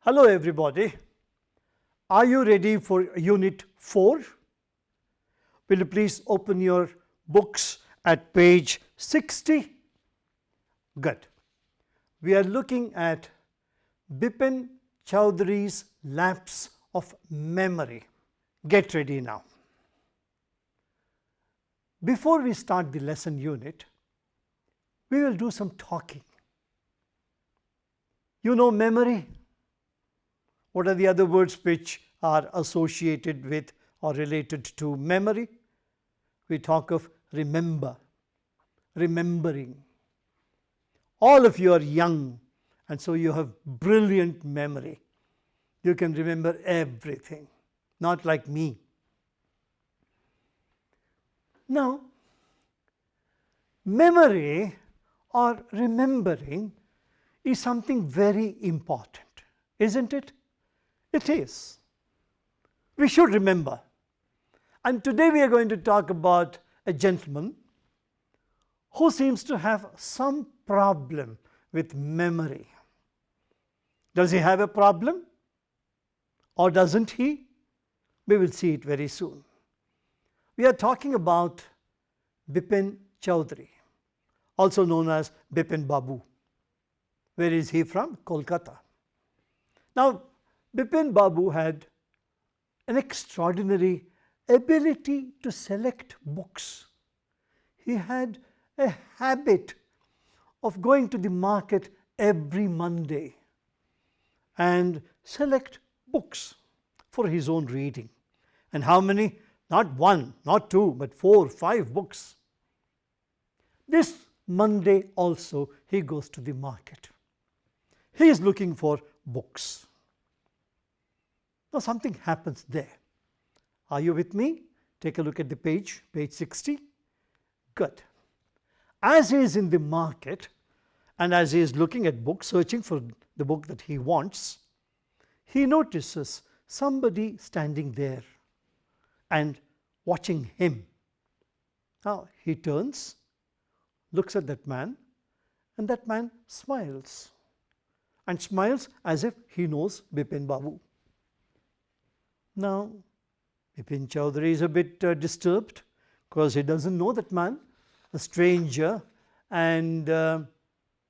Hello everybody, are you ready for Unit 4? Will you please open your books at page 60? Good. We are looking at Bepin Choudhury's Lapse of Memory. Get ready now. Before we start the lesson unit, we will do some talking. You know memory? What are the other words which are associated with or related to memory? We talk of remember, remembering. All of you are young and so you have brilliant memory. You can remember everything, not like me. Now, memory or remembering is something very important, isn't it? It is. We should remember. And today we are going to talk about a gentleman who seems to have some problem with memory. Does he have a problem or doesn't he? We will see it very soon. We are talking about Bepin Choudhury, also known as Bepin Babu. Where is he from? Kolkata. Now, Bepin Babu had an extraordinary ability to select books. He had a habit of going to the market every Monday and select books for his own reading. And how many? Not one, not two, but 4, 5 books. This Monday also he goes to the market. He is looking for books. Now something happens there. Are you with me? Take a look at the page 60. Good. As he is in the market and as he is looking at books, searching for the book that he wants, he notices somebody standing there and watching him. Now he turns, looks at that man, and that man smiles, and smiles as if he knows Bepin Babu. Now, Bepin Choudhury is a bit disturbed because he doesn't know that man, a stranger, and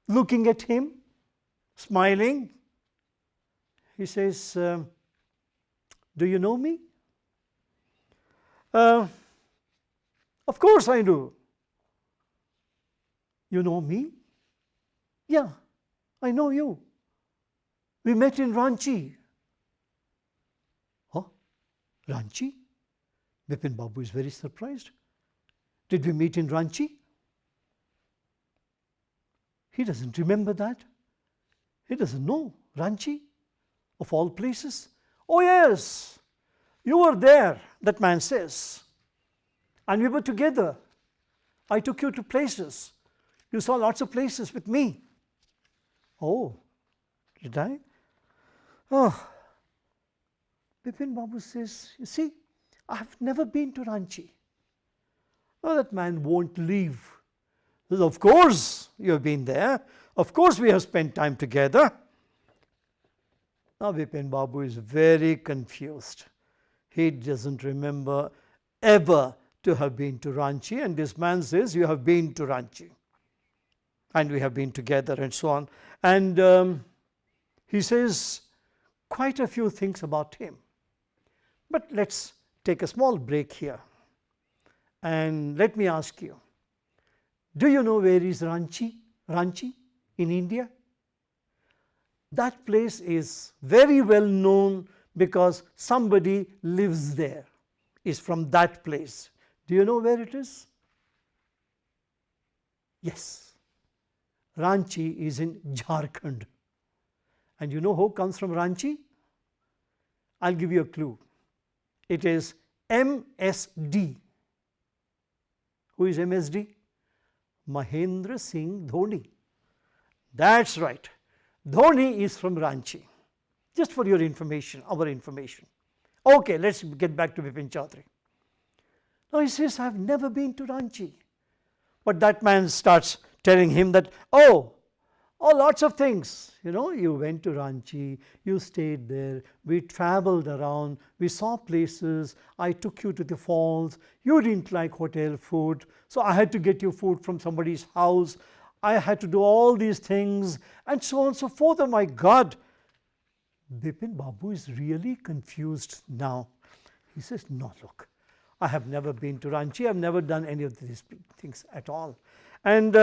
looking at him, smiling. He says, do you know me? Of course I do. You know me? Yeah, I know you. We met in Ranchi. Ranchi? Bepin Babu is very surprised. Did we meet in Ranchi? He doesn't remember that. He doesn't know Ranchi, of all places. Oh yes, you were there, that man says. And we were together. I took you to places. You saw lots of places with me. Oh, did I? Oh. Bepin Babu says, you see, I have never been to Ranchi. Oh, that man won't leave. He says, of course you have been there. Of course we have spent time together. Now Bepin Babu is very confused. He doesn't remember ever to have been to Ranchi, and this man says, you have been to Ranchi. And we have been together and so on. And he says quite a few things about him. But let's take a small break here and let me ask you, do you know where is Ranchi? Ranchi in India? That place is very well known because somebody lives there, is from that place. Do you know where it is? Yes, Ranchi is in Jharkhand. And you know who comes from Ranchi? I'll give you a clue. It is MSD. Who is MSD? Mahendra Singh Dhoni. That's right. Dhoni is from Ranchi. Just for your information, our information. Okay, let's get back to Bepin Choudhury. Now he says, I have never been to Ranchi. But that man starts telling him that, oh, Oh, lots of things. You know, you went to Ranchi, you stayed there, we traveled around, we saw places, I took you to the falls, you didn't like hotel food, so I had to get you food from somebody's house, I had to do all these things, and so on and so forth. Oh my God, Bepin Babu is really confused now. He says, no, look, I have never been to Ranchi, I've never done any of these things at all. And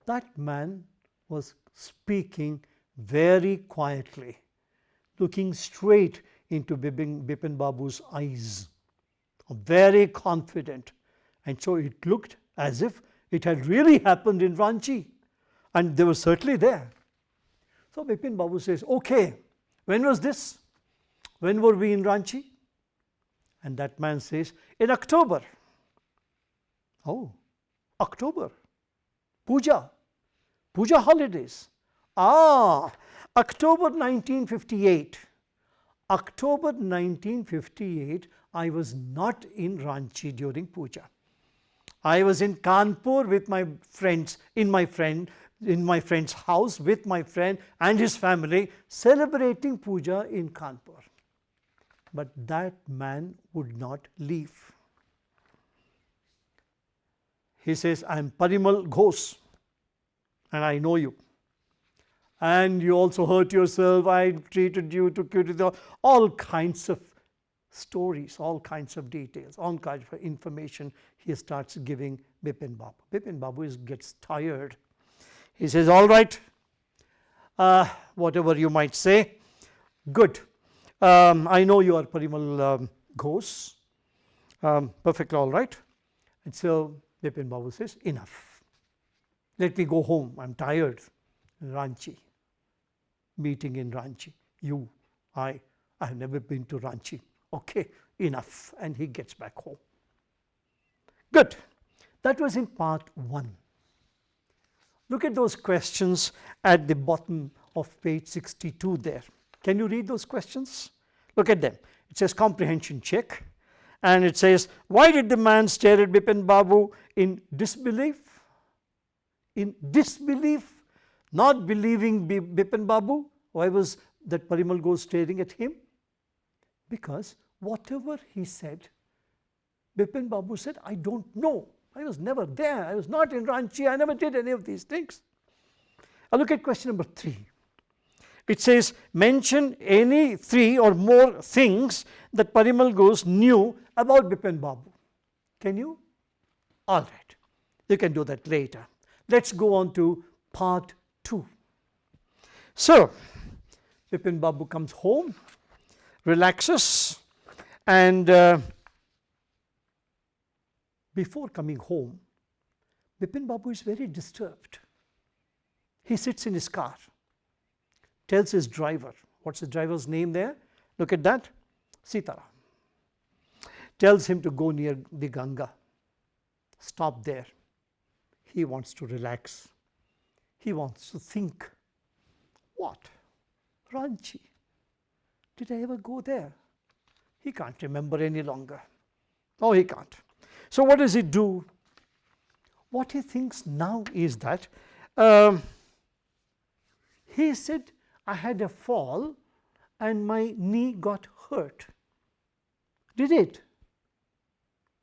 that man was speaking very quietly, looking straight into Bepin Babu's eyes, very confident. And so it looked as if it had really happened in Ranchi, and they were certainly there. So Bepin Babu says, okay, when was this? When were we in Ranchi? And that man says, in October. Oh, October. Puja holidays. Ah, October 1958. October 1958, I was not in Ranchi during puja. I was in Kanpur with my friends, in my friend's house with my friend and his family, celebrating puja in Kanpur. But that man would not leave. He says, I am Parimal Ghosh, and I know you. And you also hurt yourself, I treated you, took you to the, all kinds of stories, all kinds of details, all kinds of information he starts giving Bepin Babu. Bepin Babu gets tired. He says, all right, whatever you might say, good. I know you are Parimal Ghosh, perfectly all right. And so Bepin Babu says, enough. Let me go home, I'm tired. Ranchi, meeting in Ranchi. You, I have never been to Ranchi. Okay, enough. And he gets back home. Good. That was in part 1. Look at those questions at the bottom of page 62 there. Can you read those questions? Look at them. It says comprehension check. And it says, why did the man stare at Bepin Babu in disbelief? In disbelief, not believing Bepin Babu. Why was that Parimal Ghosh staring at him? Because whatever he said, Bepin Babu said, I don't know. I was never there. I was not in Ranchi. I never did any of these things. Now look at question number 3. It says, mention any 3 or more things that Parimal Ghosh knew about Bepin Babu. Can you? All right. You can do that later. Let's go on to part 2. So, Bepin Babu comes home, relaxes, and before coming home, Bepin Babu is very disturbed. He sits in his car, tells his driver, what's the driver's name there? Look at that, Sitaram. Tells him to go near the Ganga, stop there. He wants to relax. He wants to think. What? Ranchi. Did I ever go there? He can't remember any longer. Oh, he can't. So what does he do? What he thinks now is that he said, I had a fall and my knee got hurt. Did it?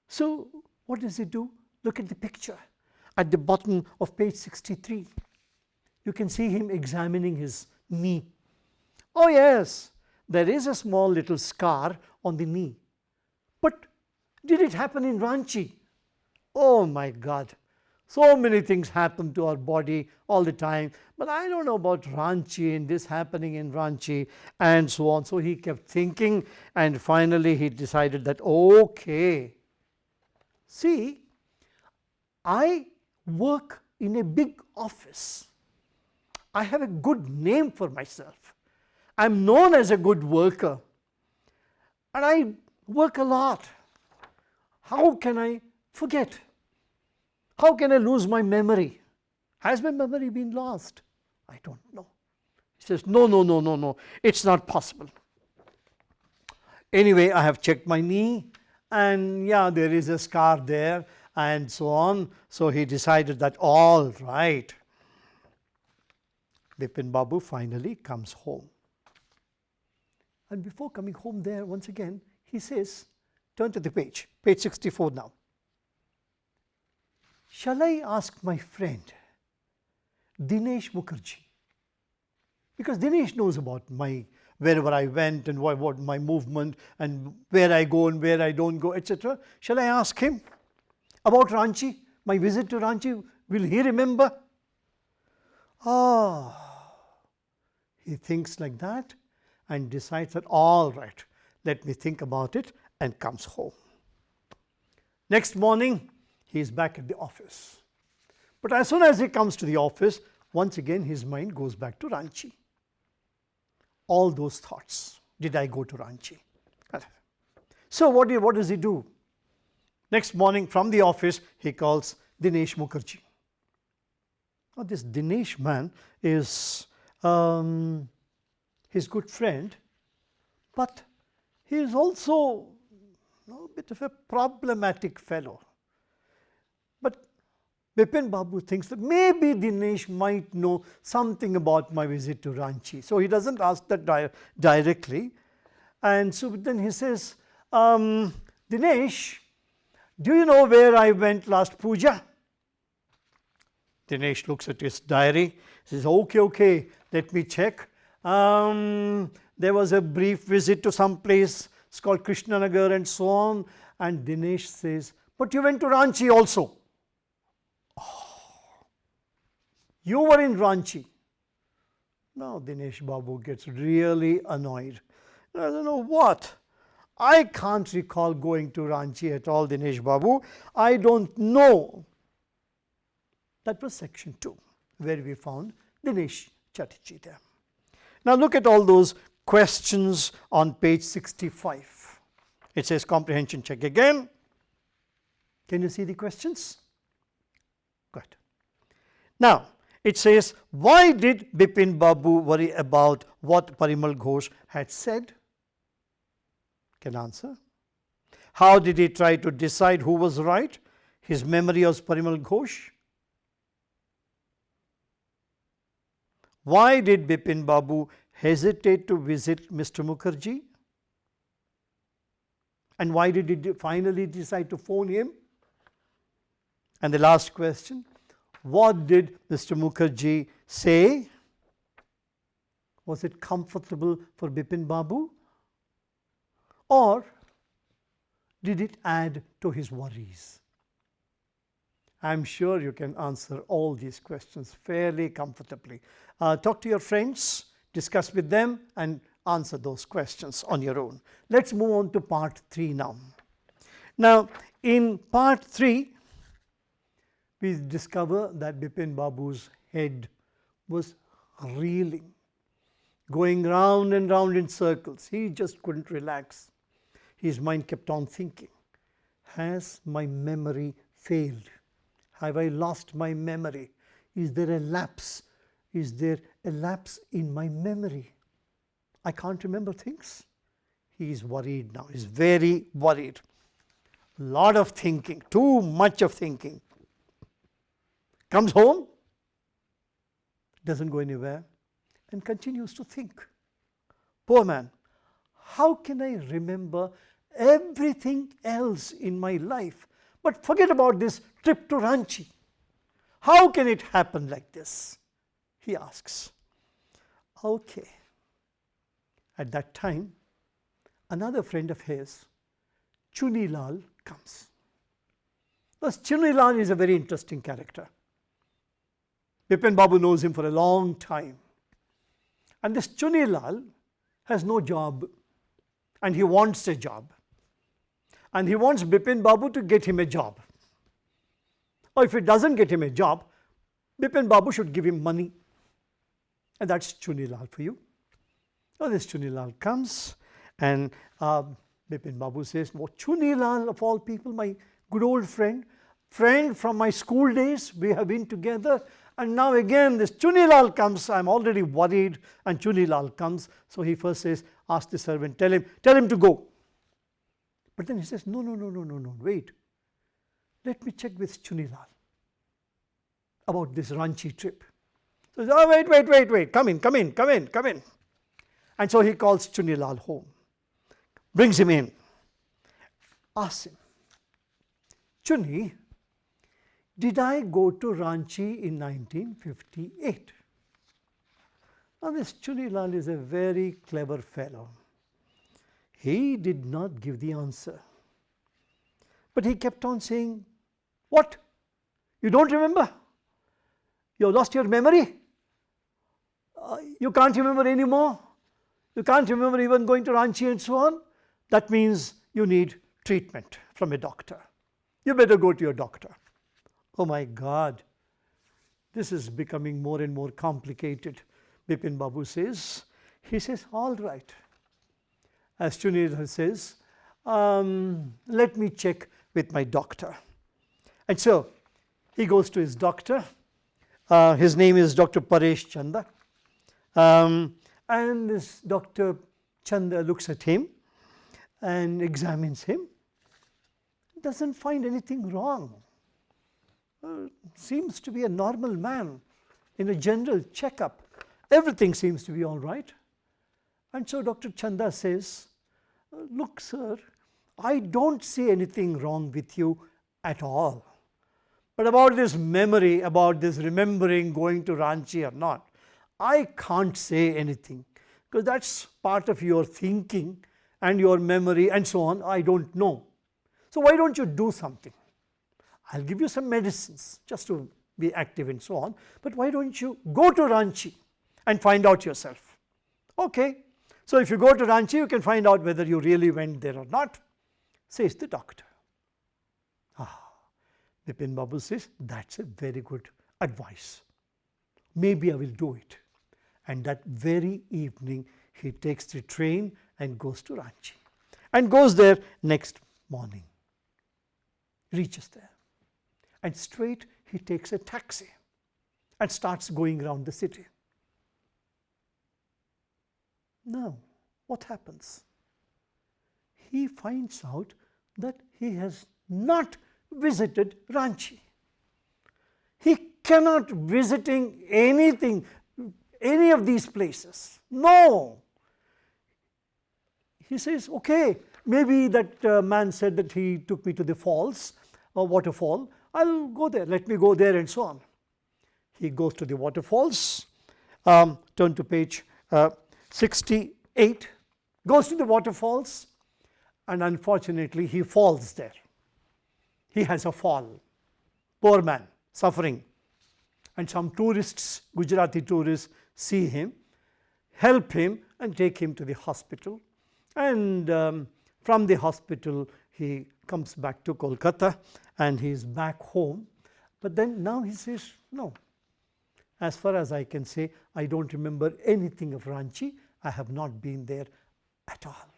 So what does he do? Look at the picture at the bottom of page 63. You can see him examining his knee. Oh yes, there is a small little scar on the knee. But did it happen in Ranchi? Oh my God. So many things happen to our body all the time, but I don't know about Ranchi and this happening in Ranchi and so on. So he kept thinking, and finally he decided that, okay, see, I work in a big office. I have a good name for myself. I'm known as a good worker, and I work a lot. How can I forget? How can I lose my memory? Has my memory been lost? I don't know. He says, no, it's not possible. Anyway, I have checked my knee, and yeah, there is a scar there, and so on. So he decided that, all right, Bepin Babu finally comes home. And before coming home there, once again, he says, turn to the page 64 now. Shall I ask my friend, Dinesh Mukherjee? Because Dinesh knows about wherever I went and what my movement and where I go and where I don't go, etc. Shall I ask him about Ranchi, my visit to Ranchi? Will he remember? He thinks like that and decides that, all right, let me think about it, and comes home. Next morning, he is back at the office. But as soon as he comes to the office, once again his mind goes back to Ranchi. All those thoughts. Did I go to Ranchi? So what does he do? Next morning from the office, he calls Dinesh Mukherjee. Now this Dinesh man is his good friend, but he is also a bit of a problematic fellow. But Bepin Babu thinks that maybe Dinesh might know something about my visit to Ranchi. So he doesn't ask that directly. And so then he says, Dinesh, do you know where I went last puja? Dinesh looks at his diary, says, okay, let me check. There was a brief visit to some place, it's called Krishnanagar and so on. And Dinesh says, but you went to Ranchi also. You were in Ranchi. Now Dinesh Babu gets really annoyed. I don't know what. I can't recall going to Ranchi at all, Dinesh Babu. I don't know. That was section 2, where we found Dinesh Chatterjee there. Now look at all those questions on page 65. It says comprehension check again. Can you see the questions? Good. Now, it says, why did Bepin Babu worry about what Parimal Ghosh had said? Can answer. How did he try to decide who was right? His memory of Parimal Ghosh. Why did Bepin Babu hesitate to visit Mr. Mukherjee? And why did he finally decide to phone him? And the last question, what did Mr. Mukherjee say? Was it comfortable for Bepin Babu? Or did it add to his worries? I am sure you can answer all these questions fairly comfortably. Talk to your friends, discuss with them, and answer those questions on your own. Let's move on to part 3 now. Now, in part 3, we discover that Bepin Babu's head was reeling, going round and round in circles. He just couldn't relax. His mind kept on thinking, has my memory failed? Have I lost my memory? Is there a lapse? Is there a lapse in my memory? I can't remember things. He is worried now. He is very worried. A lot of thinking, too much of thinking. Comes home, doesn't go anywhere, and continues to think. Poor man, how can I remember everything else in my life, but forget about this trip to Ranchi? How can it happen like this? He asks. Okay. At that time, another friend of his, Chunilal, comes. Thus, Chunilal is a very interesting character. Bepin Babu knows him for a long time. And this Chunilal has no job, and he wants a job. And he wants Bepin Babu to get him a job. Or if he doesn't get him a job, Bepin Babu should give him money. And that's Chunilal for you. Now this Chunilal comes, and Bepin Babu says, oh, Chunilal of all people, my good old friend from my school days, we have been together. And now again this Chunilal comes, I'm already worried, and Chunilal comes. So he first says, ask the servant, tell him to go. But then he says, no, wait. Let me check with Chunilal about this Ranchi trip. So, oh, wait, come in. And so he calls Chunilal home, brings him in, asks him, Chuni, did I go to Ranchi in 1958? Now this Chunilal is a very clever fellow. He did not give the answer, but he kept on saying, what? You don't remember? You have lost your memory? You can't remember anymore? You can't remember even going to Ranchi and so on? That means you need treatment from a doctor. You better go to your doctor. Oh my God, this is becoming more and more complicated. Bepin Babu says, he says, all right. As Chunilal says, let me check with my doctor. And so he goes to his doctor. His name is Dr. Paresh Chanda. And this Dr. Chanda looks at him and examines him. Doesn't find anything wrong. Seems to be a normal man. In a general checkup, everything seems to be all right. And so Dr. Chanda says, look sir, I don't see anything wrong with you at all. But about this memory, about this remembering going to Ranchi or not, I can't say anything, because that's part of your thinking and your memory and so on. I don't know. So why don't you do something? I'll give you some medicines just to be active and so on, but why don't you go to Ranchi and find out yourself? Okay. So if you go to Ranchi, you can find out whether you really went there or not, says the doctor. Bepin Babu says, that's a very good advice. Maybe I will do it. And that very evening, he takes the train and goes to Ranchi. And goes there next morning. Reaches there. And straight he takes a taxi and starts going around the city. Now, what happens? He finds out that he has not visited Ranchi. He cannot visiting anything, any of these places. No. He says, okay, maybe that man said that he took me to the falls or waterfall. I'll go there, let me go there and so on. He goes to the waterfalls, turn to page 68, goes to the waterfalls, and unfortunately he falls there. He has a fall. Poor man, suffering. And some tourists, Gujarati tourists, see him, help him and take him to the hospital. And from the hospital he comes back to Kolkata and he is back home. But then now he says, no, as far as I can say, I don't remember anything of Ranchi. I have not been there at all.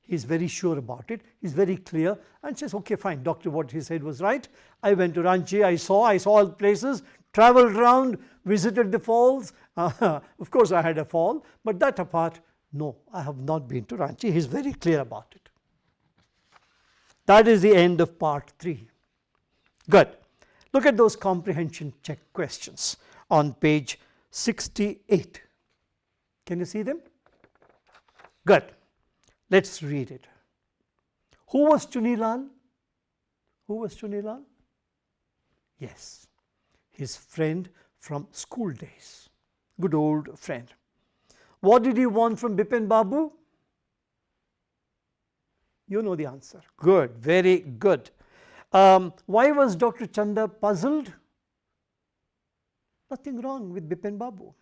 He is very sure about it. He is very clear and says, okay, fine, doctor, what he said was right. I went to Ranchi, I saw all places, traveled around, visited the falls. Of course, I had a fall, but that apart, no, I have not been to Ranchi. He is very clear about it. That is the end of part 3. Good. Look at those comprehension check questions on page 68. Can you see them? Good. Let's read it. Who was Chunilal? Who was Chunilal? Yes, his friend from school days. Good old friend. What did he want from Bepin Babu? You know the answer. Good, very good. Why was Dr. Chanda puzzled? Nothing wrong with Bepin Babu.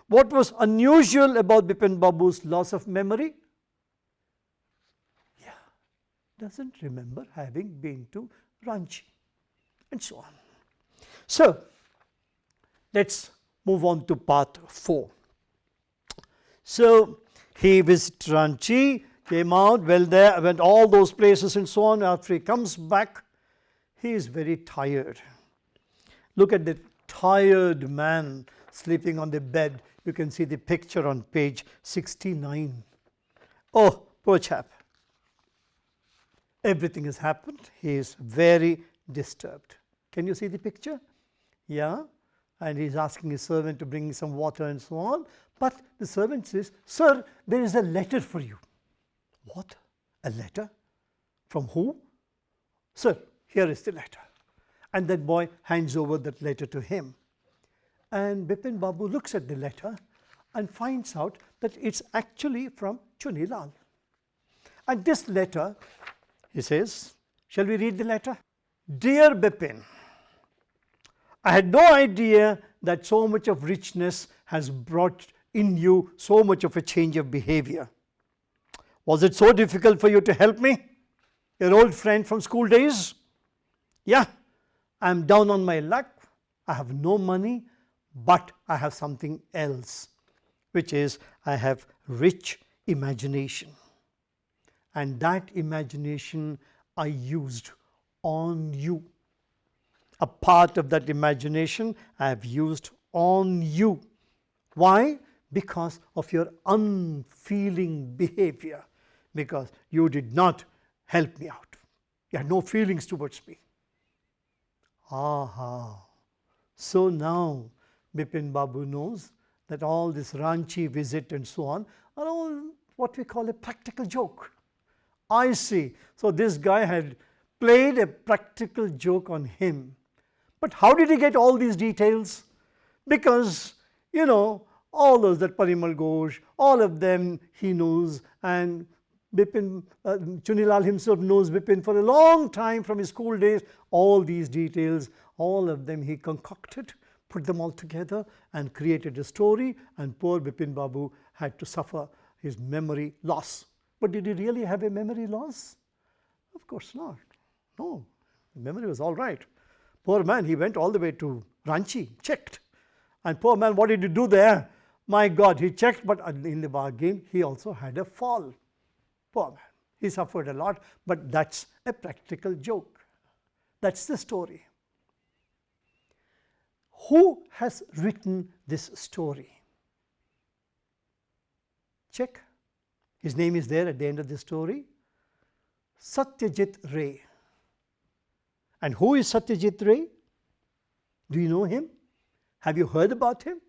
What was unusual about Bepin Babu's loss of memory? Yeah, doesn't remember having been to Ranchi and so on. So, let's move on to part 4. So, he visited Ranchi, came out, went all those places and so on. After he comes back, he is very tired. Look at the tired man sleeping on the bed. You can see the picture on page 69. Oh, poor chap. Everything has happened. He is very disturbed. Can you see the picture? Yeah. and he's asking his servant to bring some water and so on. But the servant says, "Sir, there is a letter for you." What? A letter? From who? "Sir, here is the letter." And that boy hands over that letter to him. And Bepin Babu looks at the letter and finds out that it's actually from Chunilal. And this letter, he says, shall we read the letter? "Dear Bepin, I had no idea that so much of richness has brought in you so much of a change of behavior. Was it so difficult for you to help me, your old friend from school days? Yeah, I am down on my luck. I have no money, but I have something else, which is I have rich imagination. And that imagination I used on you. A part of that imagination I have used on you. Why? Because of your unfeeling behavior. Because you did not help me out. You had no feelings towards me." Aha. So now Bepin Babu knows that all this Ranchi visit and so on are all what we call a practical joke. I see. So this guy had played a practical joke on him. But how did he get all these details? Because, you know, all those that Parimal Ghosh, all of them he knows, and Bepin, Chunilal himself knows Bepin for a long time from his school days. All these details, all of them he concocted, put them all together and created a story, and poor Bepin Babu had to suffer his memory loss. But did he really have a memory loss? Of course not. No, the memory was all right. Poor man, he went all the way to Ranchi, checked. And poor man, what did he do there? My God, he checked, but in the bargain, he also had a fall. Poor man, he suffered a lot, but that's a practical joke. That's the story. Who has written this story? Check. His name is there at the end of the story. Satyajit Ray. And who is Satyajit Ray? Do you know him? Have you heard about him?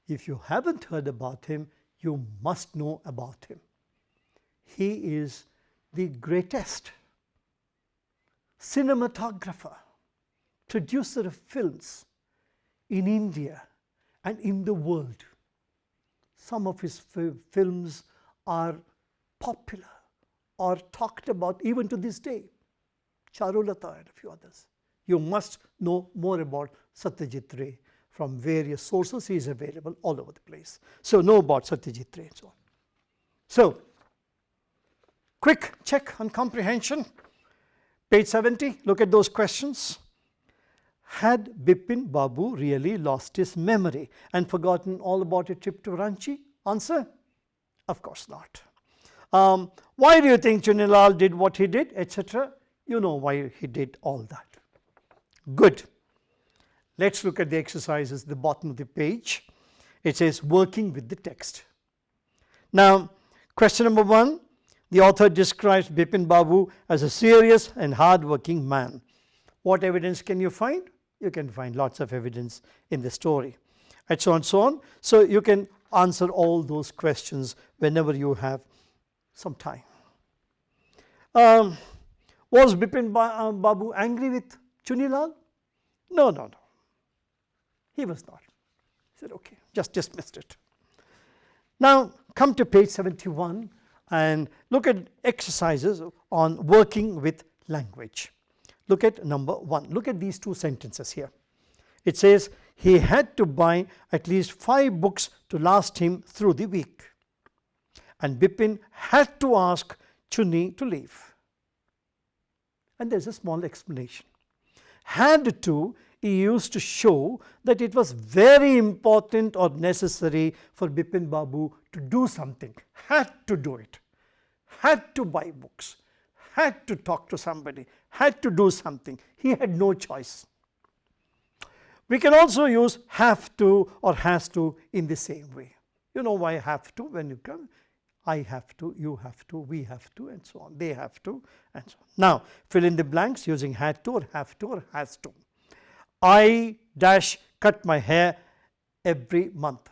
If you haven't heard about him, you must know about him. He is the greatest cinematographer, producer of films in India and in the world. Some of his films are popular or talked about even to this day. Charulata and a few others. You must know more about Satyajit Ray from various sources. He is available all over the place. So know about Satyajit Ray and so on. So quick check on comprehension. Page 70, look at those questions. Had Bepin Babu really lost his memory and forgotten all about a trip to Ranchi? Answer, of course not. Why do you think Chunilal did what he did, etc.? You know why he did all that. Good. Let's look at the exercises at the bottom of the page. It says working with the text. Now, question number 1. The author describes Bepin Babu as a serious and hard-working man. What evidence can you find? You can find lots of evidence in the story, and so on and so on. So you can answer all those questions whenever you have some time. Was Bepin Babu angry with Chunilal? No, no, no. He was not. He said, okay, just dismissed it. Now come to page 71 and look at exercises on working with language. Look at number 1. Look at these two sentences here. It says, he had to buy at least 5 books to last him through the week. And Bepin had to ask Chuni to leave. And there's a small explanation. Had to, he used to show that it was very important or necessary for Bepin Babu to do something. Had to do it. Had to buy books. Had to talk to somebody. Had to do something. He had no choice. We can also use have to or has to in the same way. You know why have to when you come? I have to, you have to, we have to, and so on. They have to, and so on. Now, fill in the blanks using had to or have to or has to. I dash cut my hair every month.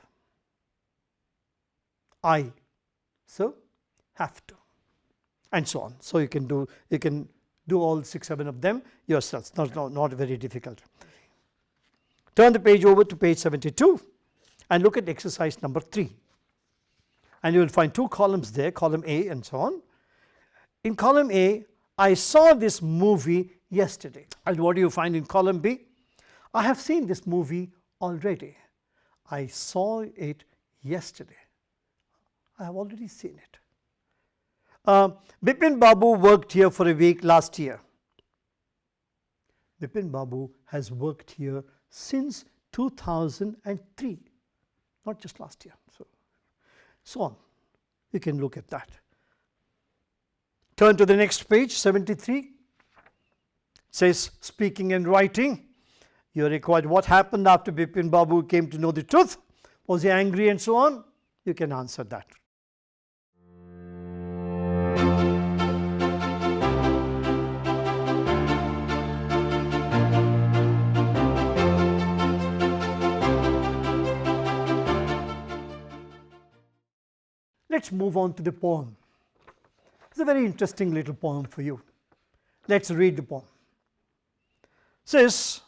I, so have to, and so on. So you can do all 6, 7 of them yourselves. Not very difficult. Turn the page over to page 72 and look at exercise number 3. And you will find 2 columns there, column A and so on. In column A, I saw this movie yesterday. And what do you find in column B? I have seen this movie already. I saw it yesterday. I have already seen it. Bepin Babu worked here for a week last year. Bepin Babu has worked here since 2003, not just last year. So on. You can look at that. Turn to the next page, 73. It says, speaking and writing. You are required, what happened after Bepin Babu came to know the truth? Was he angry and so on? You can answer that. Let's move on to the poem. It's a very interesting little poem for you. Let's read the poem. It says,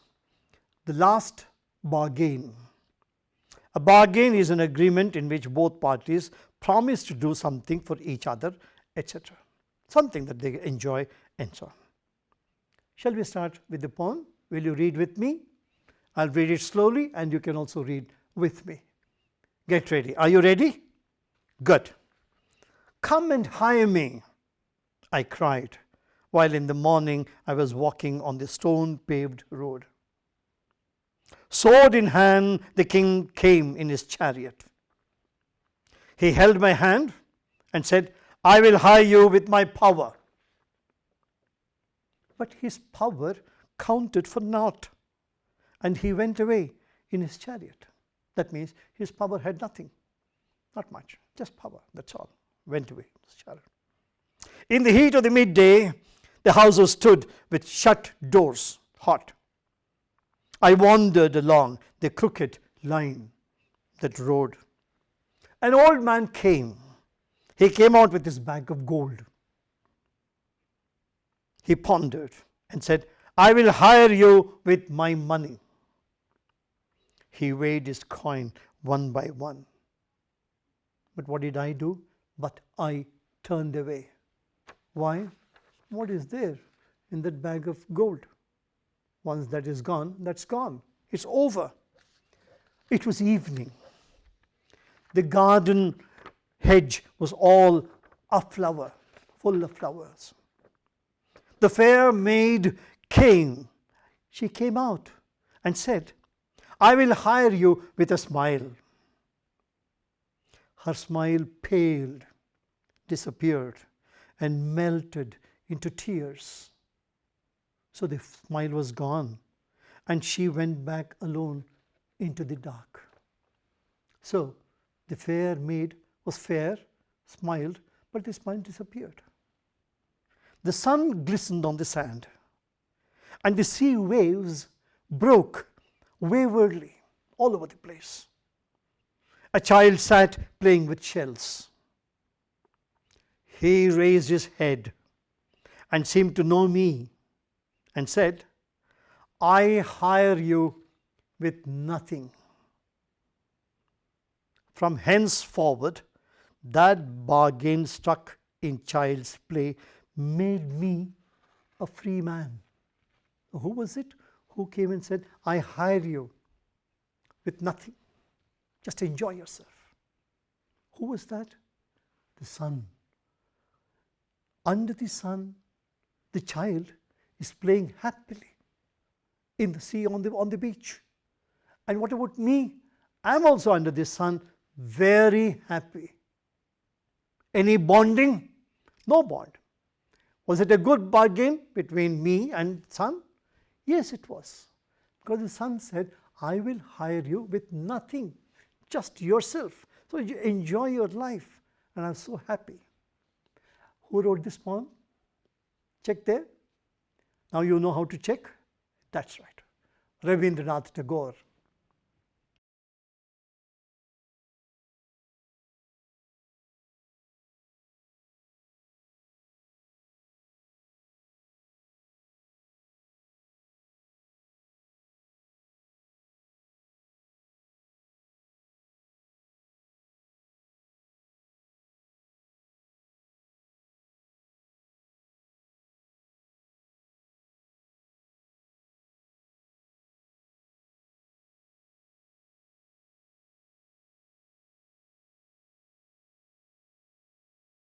the last bargain. A bargain is an agreement in which both parties promise to do something for each other, etc. Something that they enjoy and so on. Shall we start with the poem? Will you read with me? I'll read it slowly and you can also read with me. Get ready. Are you ready? Good. Come and hire me, I cried, while in the morning I was walking on the stone-paved road. Sword in hand, the king came in his chariot. He held my hand and said, I will hire you with my power. But his power counted for naught, and he went away in his chariot. That means his power had nothing, not much, just power, that's all. Went away. In the heat of the midday, the houses stood with shut doors, hot. I wandered along the crooked line that road. An old man came. He came out with his bag of gold. He pondered and said, I will hire you with my money. He weighed his coin one by one. But what did I do? But I turned away. Why? What is there in that bag of gold? Once that is gone, that's gone. It's over. It was evening. The garden hedge was all aflower, full of flowers. The fair maid came. She came out and said, I will hire you with a smile. Her smile paled, disappeared, and melted into tears. So the smile was gone, and she went back alone into the dark. So the fair maid was fair, smiled, but the smile disappeared. The sun glistened on the sand, and the sea waves broke waywardly all over the place. A child sat playing with shells. He raised his head and seemed to know me and said, I hire you with nothing. From henceforward, that bargain struck in child's play made me a free man. Who was it who came and said, I hire you with nothing? Just enjoy yourself. Who was that? The sun. Under the sun, the child is playing happily in the sea, on the beach. And what about me? I'm also under the sun, very happy. Any bonding? No bond. Was it a good bargain between me and sun? Yes, it was. Because the sun said, I will hire you with nothing, just yourself. So you enjoy your life. And I'm so happy. Who wrote this poem? Check there. Now you know how to check. That's right. Rabindranath Tagore.